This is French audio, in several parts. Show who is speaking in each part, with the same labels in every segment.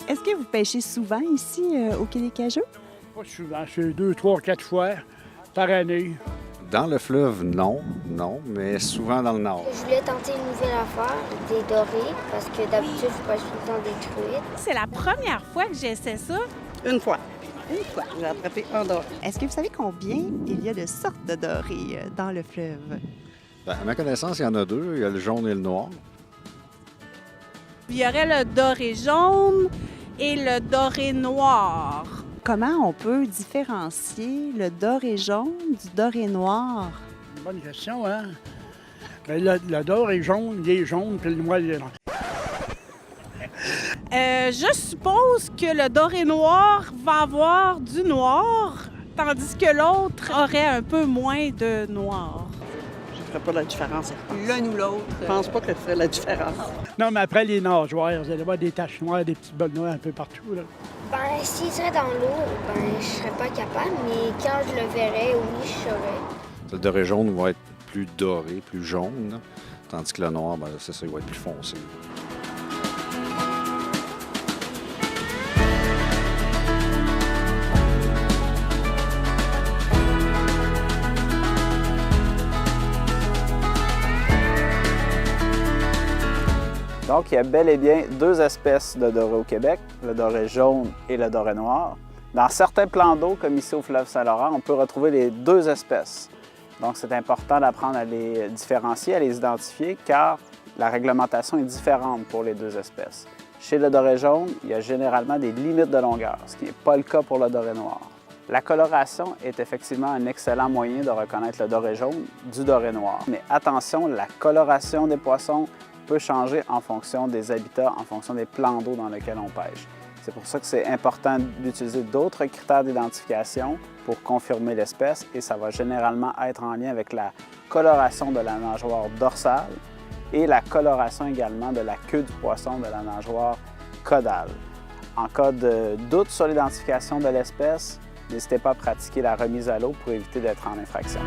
Speaker 1: Est-ce que vous pêchez souvent ici au Quai des Cageux?
Speaker 2: Pas souvent, c'est 2, 3, 4 fois par année.
Speaker 3: Dans le fleuve, non, mais souvent dans le nord.
Speaker 4: Je voulais tenter une nouvelle affaire, des dorés, parce que d'habitude, je pêche tout le temps des truites.
Speaker 5: C'est la première fois que j'essaie ça.
Speaker 6: Une fois.
Speaker 1: Une fois.
Speaker 6: J'ai attrapé un doré.
Speaker 1: Est-ce que vous savez combien il y a de sortes de dorés dans le fleuve?
Speaker 3: À ma connaissance, il y en a deux. Il y a le jaune et le noir.
Speaker 5: Il y aurait le doré jaune et le doré noir.
Speaker 1: Comment on peut différencier le doré jaune du doré noir?
Speaker 2: Une bonne question, hein? Bien, le doré jaune, il est jaune, puis le noir, il est noir.
Speaker 5: Je suppose que le doré noir va avoir du noir, tandis que l'autre aurait un peu moins de noir.
Speaker 6: Je ne ferai pas la différence.
Speaker 1: L'un ou l'autre.
Speaker 6: Je pense pas que je ferais la différence.
Speaker 2: Non, mais après, les nageoires, vous allez voir des taches noires, des petites bottes noires un peu partout, là.
Speaker 4: Ben, s'il serait dans l'eau, ben, je serais pas capable, mais quand je le verrais, oui, je saurais.
Speaker 3: Le doré jaune va être plus doré, plus jaune, tandis que le noir, ben, c'est ça, il va être plus foncé.
Speaker 7: Donc, il y a bel et bien deux espèces de doré au Québec, le doré jaune et le doré noir. Dans certains plans d'eau, comme ici au fleuve Saint-Laurent, on peut retrouver les deux espèces. Donc, c'est important d'apprendre à les différencier, à les identifier, car la réglementation est différente pour les deux espèces. Chez le doré jaune, il y a généralement des limites de longueur, ce qui n'est pas le cas pour le doré noir. La coloration est effectivement un excellent moyen de reconnaître le doré jaune du doré noir. Mais attention, la coloration des poissons peut changer en fonction des habitats, en fonction des plans d'eau dans lesquels on pêche. C'est pour ça que c'est important d'utiliser d'autres critères d'identification pour confirmer l'espèce et ça va généralement être en lien avec la coloration de la nageoire dorsale et la coloration également de la queue du poisson de la nageoire caudale. En cas de doute sur l'identification de l'espèce, n'hésitez pas à pratiquer la remise à l'eau pour éviter d'être en infraction.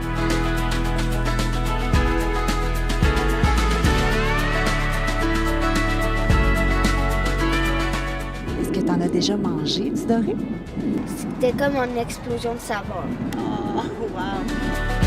Speaker 1: Est-ce que tu en as déjà mangé du doré?
Speaker 4: C'était comme une explosion de saveur.
Speaker 1: Oh, wow!